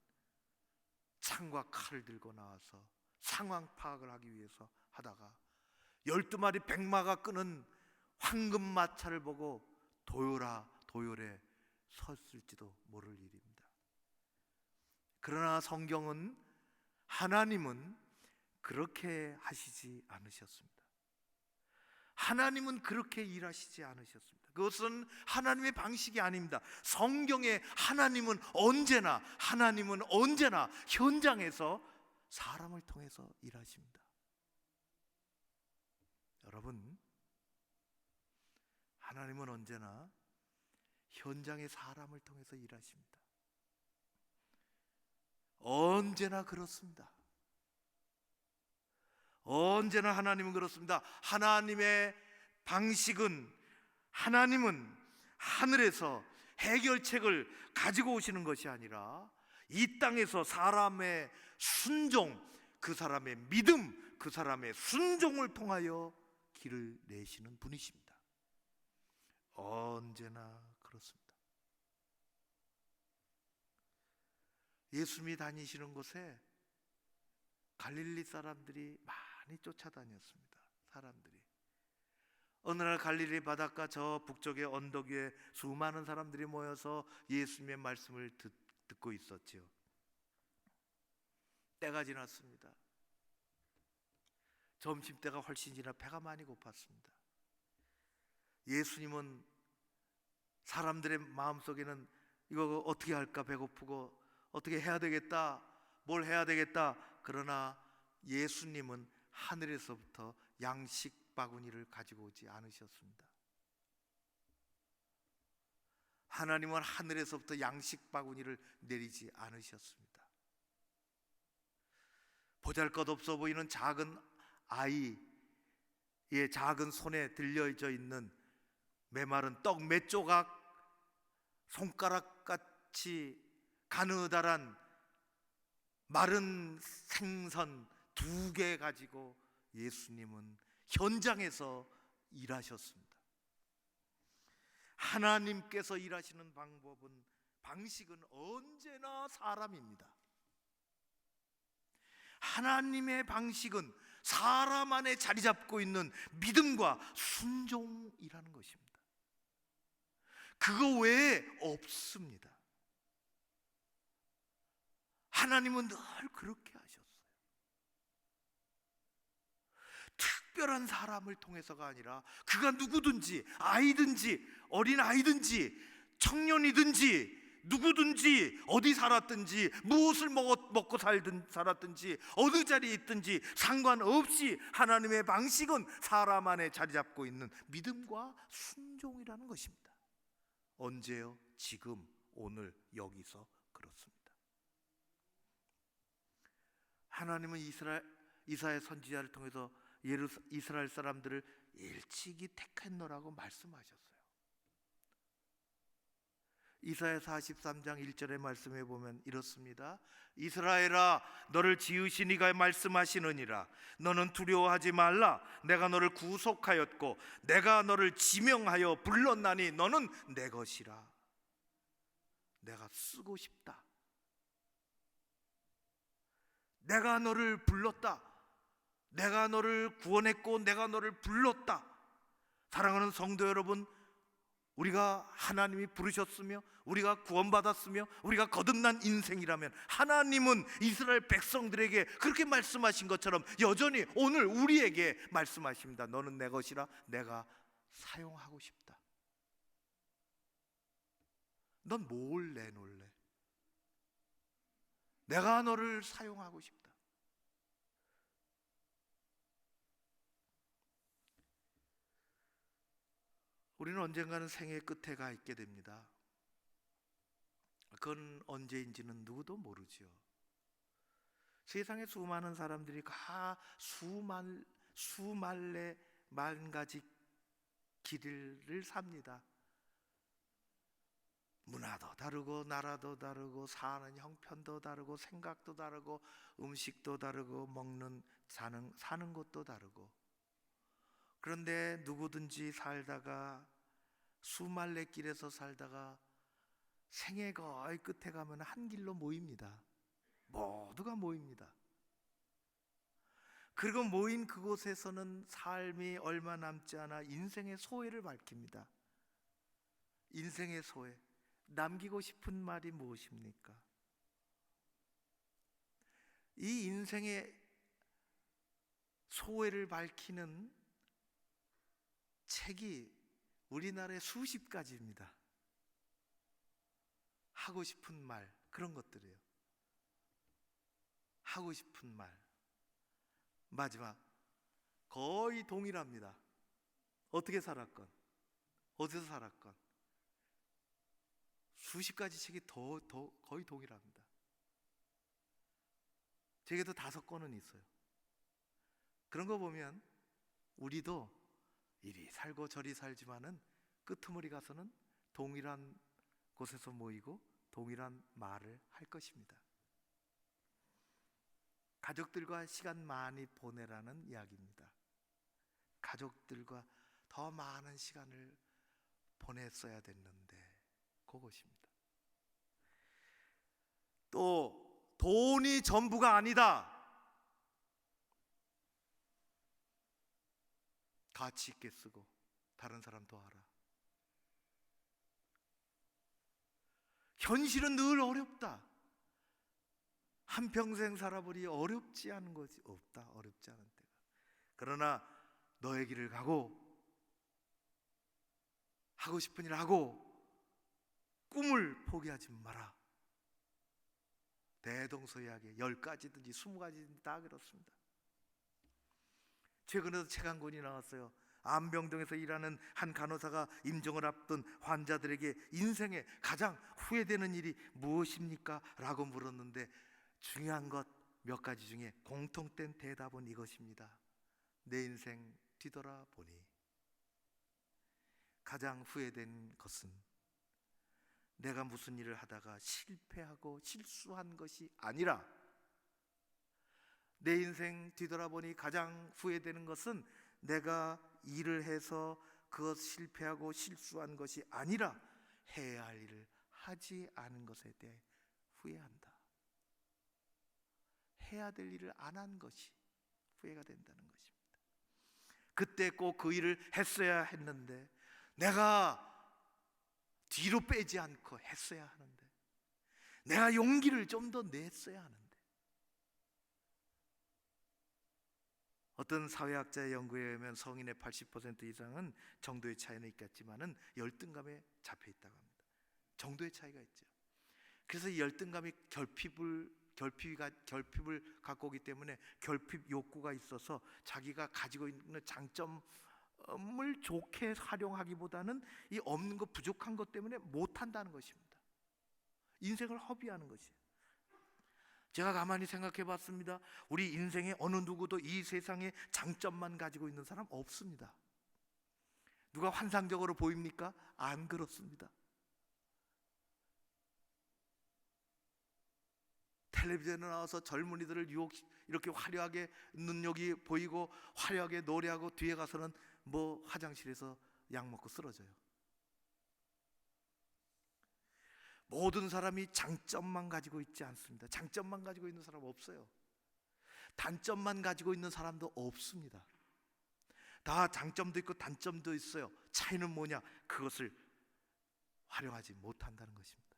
창과 칼을 들고 나와서 상황 파악을 하기 위해서 하다가 12마리 백마가 끄는 황금마차를 보고 도열에 섰을지도 모를 일입니다. 그러나 성경은, 하나님은 그렇게 하시지 않으셨습니다. 하나님은 그렇게 일하시지 않으셨습니다. 그것은 하나님의 방식이 아닙니다. 성경에 하나님은 언제나 현장에서 사람을 통해서 일하십니다. 여러분, 하나님은 언제나 현장의 사람을 통해서 일하십니다. 언제나 그렇습니다. 언제나 하나님은 그렇습니다. 하나님의 방식은, 하나님은 하늘에서 해결책을 가지고 오시는 것이 아니라 이 땅에서 사람의 순종, 그 사람의 믿음, 그 사람의 순종을 통하여 길을 내시는 분이십니다. 언제나 그렇습니다. 예수님이 다니시는 곳에 갈릴리 사람들이 많이 쫓아다녔습니다. 사람들이. 어느 날 갈릴리 바닷가 저 북쪽의 언덕 위에 수많은 사람들이 모여서 예수님의 말씀을 듣고 있었지요. 때가 지났습니다. 점심때가 훨씬 지나 배가 많이 고팠습니다. 예수님은 사람들의 마음속에는 이거 어떻게 할까, 배고프고 어떻게 해야 되겠다, 뭘 해야 되겠다. 그러나 예수님은 하늘에서부터 양식 바구니를 가지고 오지 않으셨습니다. 하나님은 하늘에서부터 양식 바구니를 내리지 않으셨습니다. 보잘것없어 보이는 작은 아이의 작은 손에 들려져 있는 메마른 떡 몇 조각, 손가락같이 가느다란 마른 생선 2개 가지고 예수님은 현장에서 일하셨습니다. 하나님께서 일하시는 방식은 언제나 사람입니다. 하나님의 방식은 사람 안에 자리 잡고 있는 믿음과 순종이라는 것입니다. 그거 외에 없습니다. 하나님은 늘 그렇게 하셨어요. 특별한 사람을 통해서가 아니라 그가 누구든지, 아이든지 어린아이든지 청년이든지 누구든지 어디 살았든지 무엇을 먹고 살았든지 어느 자리에 있든지 상관없이 하나님의 방식은 사람 안에 자리 잡고 있는 믿음과 순종이라는 것입니다. 언제요? 지금, 오늘, 여기서 그렇습니다. 하나님은 이사야 선지자를 통해서 이스라엘 사람들을 일찍이 택했노라고 말씀하셨어요. 이사야 43장 1절의 말씀에 보면 이렇습니다. 이스라엘아, 너를 지으신 이가 말씀하시느니라. 너는 두려워하지 말라. 내가 너를 구속하였고 내가 너를 지명하여 불렀나니 너는 내 것이라. 내가 쓰고 싶다. 내가 너를 불렀다. 내가 너를 구원했고 내가 너를 불렀다. 사랑하는 성도 여러분, 우리가 하나님이 부르셨으며 우리가 구원받았으며 우리가 거듭난 인생이라면 하나님은 이스라엘 백성들에게 그렇게 말씀하신 것처럼 여전히 오늘 우리에게 말씀하십니다. 너는 내 것이라. 내가 사용하고 싶다. 넌 뭘 내놓을래? 내가 너를 사용하고 싶다. 우리는 언젠가는 생의 끝에 가 있게 됩니다. 그건 언제인지는 누구도 모르죠. 세상에 수많은 사람들이 수말레 만가지 길을 삽니다. 문화도 다르고 나라도 다르고 사는 형편도 다르고 생각도 다르고 음식도 다르고 먹는 사는 곳도 다르고. 그런데 누구든지 살다가 수말레 길에서 살다가 생애 거의 끝에 가면 한 길로 모입니다. 모두가 모입니다. 그리고 모인 그곳에서는 삶이 얼마 남지 않아 인생의 소회를 밝힙니다. 인생의 소회. 남기고 싶은 말이 무엇입니까? 이 인생의 소회를 밝히는 책이 우리나라에 수십 가지입니다. 하고 싶은 말, 그런 것들이에요. 하고 싶은 말. 마지막, 거의 동일합니다. 어떻게 살았건, 어디서 살았건 수십 가지 책이 거의 동일합니다. 제게도 5권은 있어요. 그런 거 보면 우리도 이리 살고 저리 살지만은 끄트머리 가서는 동일한 곳에서 모이고 동일한 말을 할 것입니다. 가족들과 시간 많이 보내라는 이야기입니다. 가족들과 더 많은 시간을 보냈어야 됐는데 그것입니다. 또 돈이 전부가 아니다. 가치 있게 쓰고 다른 사람 도와라. 현실은 늘 어렵다. 한평생 살아보니 어렵지 않은 것이 없다. 어렵지 않은 때가. 그러나 너의 길을 가고 하고 싶은 일 하고 꿈을 포기하지 마라. 대동소이하게 10가지든지 20가지든지 다 그렇습니다. 최근에도 책 한 권이 나왔어요. 암병동에서 일하는 한 간호사가 임종을 앞둔 환자들에게 인생에 가장 후회되는 일이 무엇입니까? 라고 물었는데 중요한 것 몇 가지 중에 공통된 대답은 이것입니다. 내 인생 뒤돌아보니 가장 후회된 것은 내가 무슨 일을 하다가 실패하고 실수한 것이 아니라, 내 인생 뒤돌아보니 가장 후회되는 것은 내가 일을 해서 그것 실패하고 실수한 것이 아니라 해야 할 일을 하지 않은 것에 대해 후회한다. 해야 될 일을 안 한 것이 후회가 된다는 것입니다. 그때 꼭 그 일을 했어야 했는데, 내가 뒤로 빼지 않고 했어야 하는데, 내가 용기를 좀 더 냈어야 하는데. 어떤 사회학자의 연구에 의하면 성인의 80% 이상은 정도의 차이는 있겠지만은 열등감에 잡혀 있다고 합니다. 정도의 차이가 있죠. 그래서 이 열등감이 결핍을 갖고 오기 때문에 결핍 욕구가 있어서 자기가 가지고 있는 장점을 좋게 활용하기보다는 이 없는 것, 부족한 것 때문에 못한다는 것입니다. 인생을 허비하는 것이에요. 제가 가만히 생각해 봤습니다. 우리 인생에 어느 누구도 이 세상에 장점만 가지고 있는 사람 없습니다. 누가 환상적으로 보입니까? 안 그렇습니다. 텔레비전에 나와서 젊은이들을 이렇게 화려하게 눈여기 보이고 화려하게 노래하고 뒤에 가서는 뭐 화장실에서 약 먹고 쓰러져요. 모든 사람이 장점만 가지고 있지 않습니다. 장점만 가지고 있는 사람 없어요. 단점만 가지고 있는 사람도 없습니다. 다 장점도 있고 단점도 있어요. 차이는 뭐냐? 그것을 활용하지 못한다는 것입니다.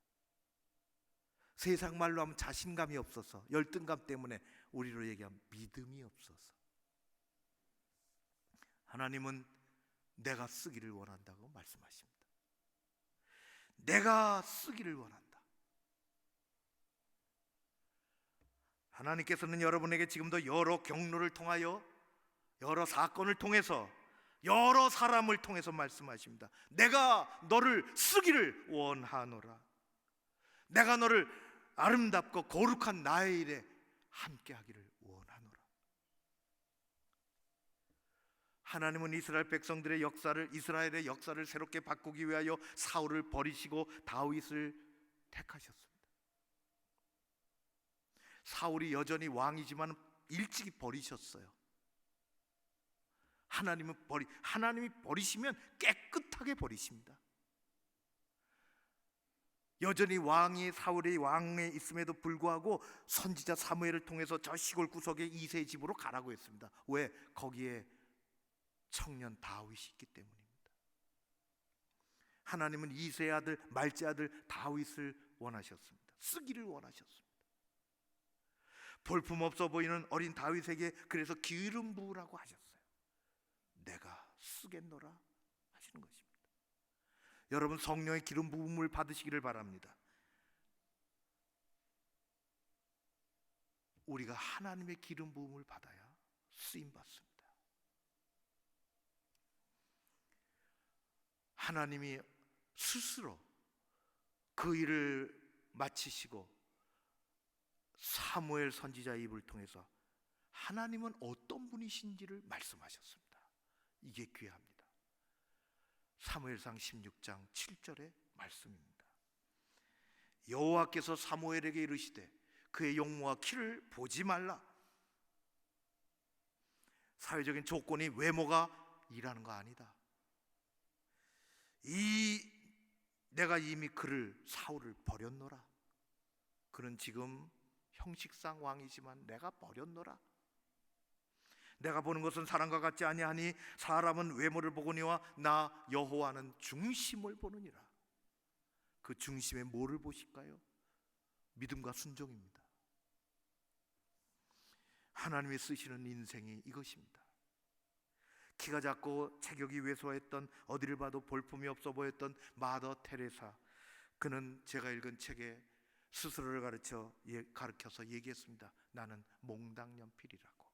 세상 말로 하면 자신감이 없어서, 열등감 때문에, 우리로 얘기하면 믿음이 없어서. 하나님은 내가 쓰기를 원한다고 말씀하십니다. 내가 쓰기를 원한다. 하나님께서는 여러분에게 지금도 여러 경로를 통하여, 여러 사건을 통해서, 여러 사람을 통해서 말씀하십니다. 내가 너를 쓰기를 원하노라. 내가 너를 아름답고 거룩한 나의 일에 함께하기를 원하노라. 하나님은 이스라엘 백성들의 이스라엘의 역사를 새롭게 바꾸기 위하여 사울을 버리시고 다윗을 택하셨습니다. 사울이 여전히 왕이지만 일찍이 버리셨어요. 하나님이 버리시면 깨끗하게 버리십니다. 여전히 사울이 왕에 있음에도 불구하고 선지자 사무엘을 통해서 저 시골 구석의 이새의 집으로 가라고 했습니다. 왜? 거기에 청년 다윗이 있기 때문입니다. 하나님은 이새의 아들, 말제 아들 다윗을 원하셨습니다. 쓰기를 원하셨습니다. 볼품없어 보이는 어린 다윗에게 그래서 기름 부으라고 하셨어요. 내가 쓰겠노라 하시는 것입니다. 여러분, 성령의 기름 부음을 받으시기를 바랍니다. 우리가 하나님의 기름 부음을 받아야 쓰임 받습니다. 하나님이 스스로 그 일을 마치시고 사무엘 선지자의 입을 통해서 하나님은 어떤 분이신지를 말씀하셨습니다. 이게 귀합니다. 사무엘상 16장 7절의 말씀입니다. 여호와께서 사무엘에게 이르시되 그의 용모와 키를 보지 말라. 사회적인 조건이 외모가 일하는 거 아니다. 내가 이미 사울을 버렸노라. 그는 지금 형식상 왕이지만 내가 버렸노라. 내가 보는 것은 사람과 같지 아니하니 사람은 외모를 보거니와 나 여호와는 중심을 보느니라. 그 중심에 뭐를 보실까요? 믿음과 순종입니다. 하나님이 쓰시는 인생이 이것입니다. 키가 작고 체격이 왜소했던, 어디를 봐도 볼품이 없어 보였던 마더 테레사, 그는 제가 읽은 책에 스스로를 가르쳐서 얘기했습니다. 나는 몽당연필이라고.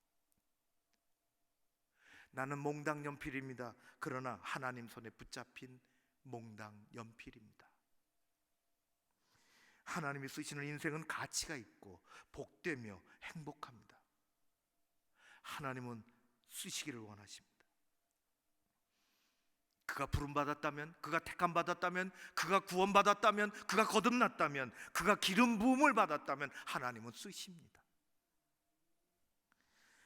나는 몽당연필입니다. 그러나 하나님 손에 붙잡힌 몽당연필입니다. 하나님이 쓰시는 인생은 가치가 있고 복되며 행복합니다. 하나님은 쓰시기를 원하십니다. 그가 부름받았다면, 그가 택함받았다면, 그가 구원받았다면, 그가 거듭났다면, 그가 기름 부음을 받았다면 하나님은 쓰십니다.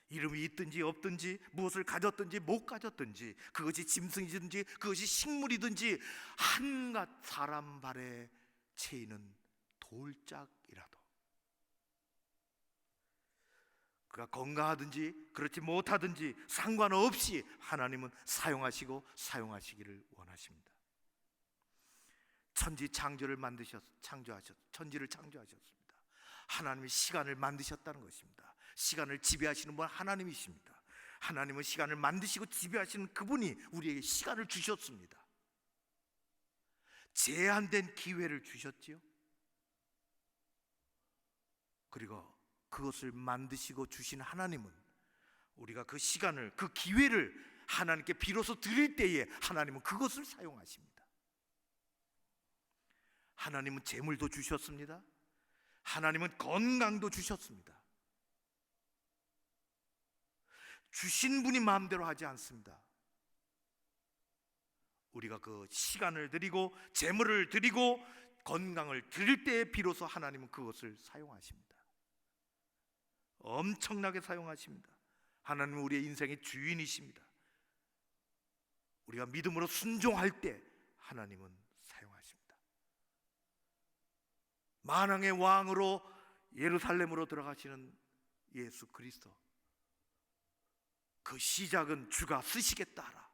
이름이 있든지 없든지, 무엇을 가졌든지 못 가졌든지, 그것이 짐승이든지 그것이 식물이든지, 한낱 사람 발에 채이는 돌짝이라도, 그가 건강하든지 그렇지 못하든지 상관없이 하나님은 사용하시고 사용하시기를 원하십니다. 천지를 창조하셨습니다. 하나님이 시간을 만드셨다는 것입니다. 시간을 지배하시는 분 하나님이십니다. 하나님은 시간을 만드시고 지배하시는 그분이 우리에게 시간을 주셨습니다. 제한된 기회를 주셨지요. 그리고 그것을 만드시고 주신 하나님은 우리가 그 시간을, 그 기회를 하나님께 비로소 드릴 때에 하나님은 그것을 사용하십니다. 하나님은 재물도 주셨습니다. 하나님은 건강도 주셨습니다. 주신 분이 마음대로 하지 않습니다. 우리가 그 시간을 드리고 재물을 드리고 건강을 드릴 때에 비로소 하나님은 그것을 사용하십니다. 엄청나게 사용하십니다. 하나님은 우리의 인생의 주인이십니다. 우리가 믿음으로 순종할 때 하나님은 사용하십니다. 만왕의 왕으로 예루살렘으로 들어가시는 예수 그리스도, 그 시작은 주가 쓰시겠다 하라,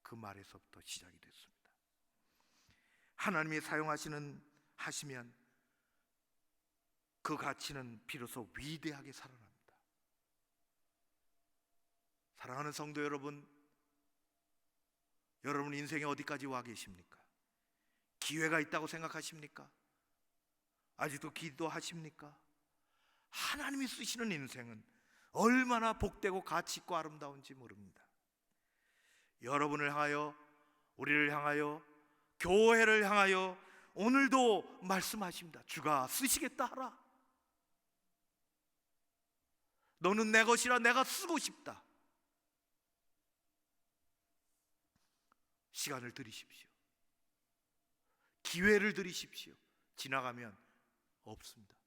그 말에서부터 시작이 됐습니다. 하나님이 하시면 그 가치는 비로소 위대하게 살아납니다. 사랑하는 성도 여러분, 여러분 인생에 어디까지 와 계십니까? 기회가 있다고 생각하십니까? 아직도 기도하십니까? 하나님이 쓰시는 인생은 얼마나 복되고 가치 있고 아름다운지 모릅니다. 여러분을 향하여, 우리를 향하여, 교회를 향하여 오늘도 말씀하십니다. 주가 쓰시겠다 하라. 너는 내 것이라, 내가 쓰고 싶다. 시간을 들이십시오. 기회를 들이십시오. 지나가면 없습니다.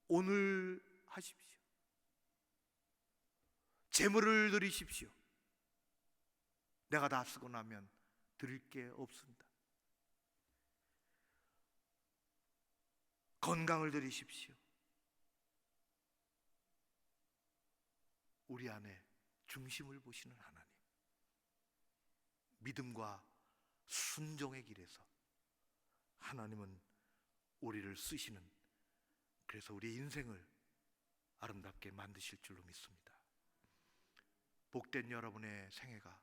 오늘 하십시오. 재물을 들이십시오. 내가 다 쓰고 나면 드릴 게 없습니다. 건강을 들이십시오. 우리 안에 중심을 보시는 하나님, 믿음과 순종의 길에서 하나님은 우리를 쓰시는, 그래서 우리의 인생을 아름답게 만드실 줄로 믿습니다. 복된 여러분의 생애가,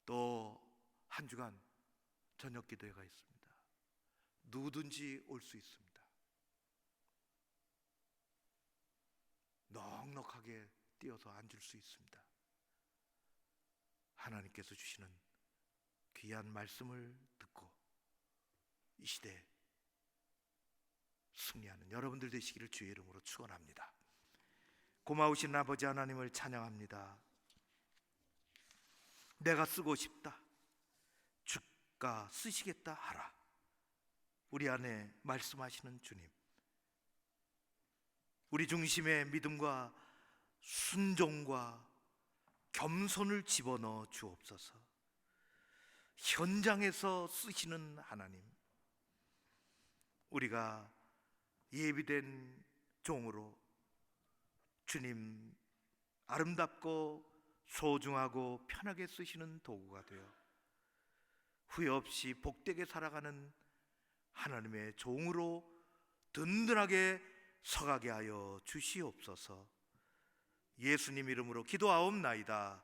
또 한 주간 저녁 기도회가 있습니다. 누구든지 올 수 있습니다. 넉넉하게 뛰어서 앉을 수 있습니다. 하나님께서 주시는 귀한 말씀을 듣고 이 시대에 승리하는 여러분들 되시기를 주의 이름으로 축원합니다. 고마우신 아버지 하나님을 찬양합니다. 내가 쓰고 싶다, 주가 쓰시겠다 하라, 우리 안에 말씀하시는 주님, 우리 중심에 믿음과 순종과 겸손을 집어넣어 주옵소서. 현장에서 쓰시는 하나님, 우리가 예비된 종으로 주님 아름답고 소중하고 편하게 쓰시는 도구가 되어 후회 없이 복되게 살아가는 하나님의 종으로 든든하게 서가게 하여 주시옵소서. 예수님 이름으로 기도하옵나이다.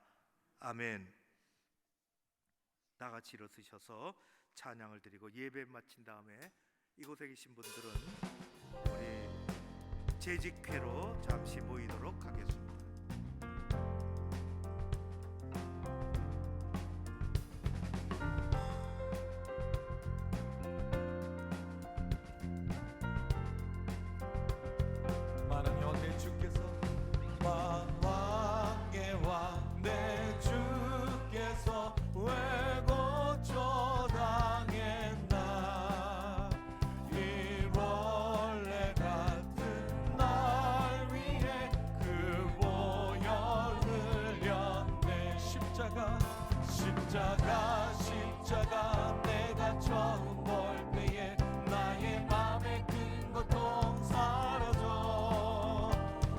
아멘. 나같이 일어서셔서 찬양을 드리고 예배 마친 다음에 이곳에 계신 분들은 우리 재직회로 잠시 모이도록 하겠습니다. 만왕의 왕 내 주께서 만왕의 왕 내 주께서 왜 고초당했나 이 벌레 같은 날 위해 그 보혈 흘렸네. 십자가 내가 처음 볼 때에 나의 맘에 큰 고통 사라져.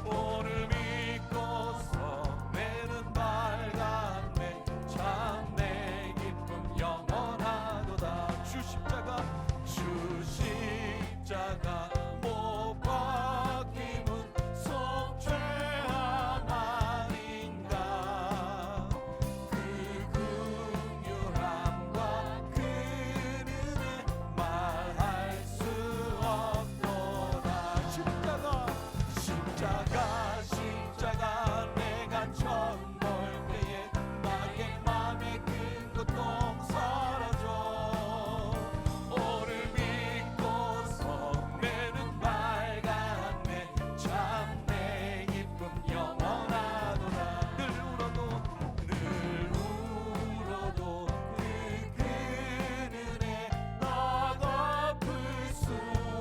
오늘 믿고서 내는 밝았네. 참 내 기쁨 영원하도다. 주 십자가 못 박힘은 속죄함 아닌가. 그 긍휼함과 그 은혜 말할 수 없도다. 십자가 내가 처음 볼 때에 나의 맘에 큰 고통 사라져. 오늘 믿고서 내는 밝았네. 참 내 기쁨 영원하도다. 늘 울어도 그 큰 은혜 나 갚을 수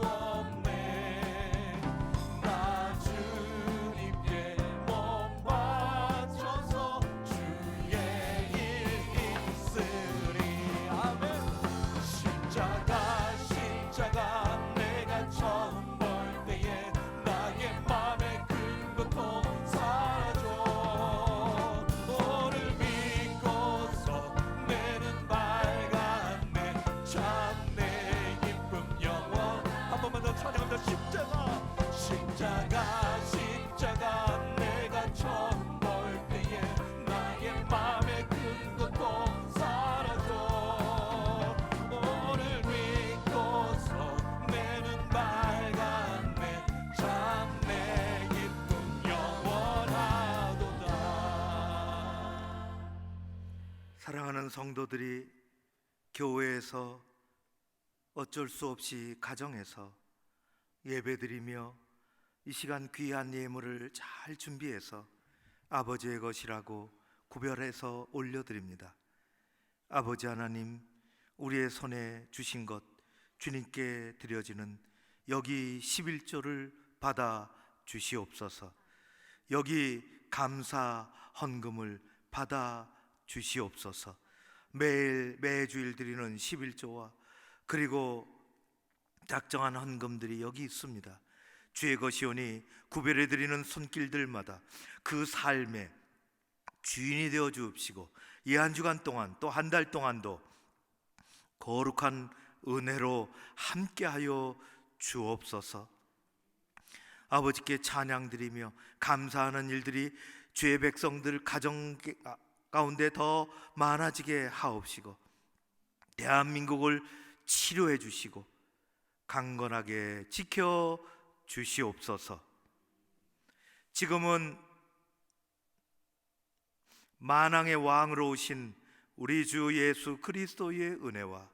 없네. 나 주님께 몸 바쳐서 주의 일 있으리. 아멘. 십자가 내가 처음 볼 때에 나의 맘에 큰 고통 사라져. 오늘 믿고서 내는 밝았네. 참 내 기쁨 영원. 한 번만 더 찬양합니다. 십자가 내가 처음 볼 때에 나의 맘에 큰 고통 사라져. 오늘 믿고서 내는 밝았네. 참 내 기쁨 영원하도다. 사랑하는 성도들이 교회에서 어쩔 수 없이 가정에서 예배드리며 이 시간 귀한 예물을 잘 준비해서 아버지의 것이라고 구별해서 올려드립니다. 아버지 하나님, 우리의 손에 주신 것 주님께 드려지는 여기 11조를 받아 주시옵소서. 여기 감사 헌금을 받아 주시옵소서. 매주일 드리는 11조와 그리고 작정한 헌금들이 여기 있습니다. 주의 것이오니 구별해 드리는 손길들마다 그 삶의 주인이 되어 주옵시고 이 한 주간 동안 또 한 달 동안도 거룩한 은혜로 함께하여 주옵소서. 아버지께 찬양드리며 감사하는 일들이 주의 백성들 가정 가운데 더 많아지게 하옵시고 대한민국을 치료해 주시고 강건하게 지켜 주시옵소서. 지금은 만왕의 왕으로 오신 우리 주 예수 그리스도의 은혜와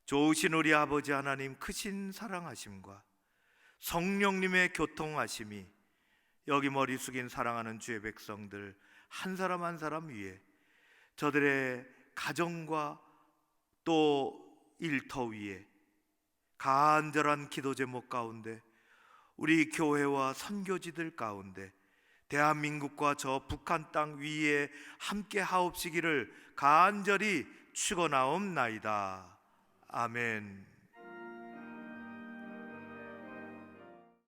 좋으신 우리 아버지 하나님 크신 사랑하심과 성령님의 교통하심이 여기 머리 숙인 사랑하는 주의 백성들 한 사람 한 사람 위에 저들의 가정과 또 일터 위에 간절한 기도 제목 가운데 우리 교회와 선교지들 가운데 대한민국과 저 북한 땅 위에 함께 하옵시기를 간절히 축원하옵나이다. 아멘.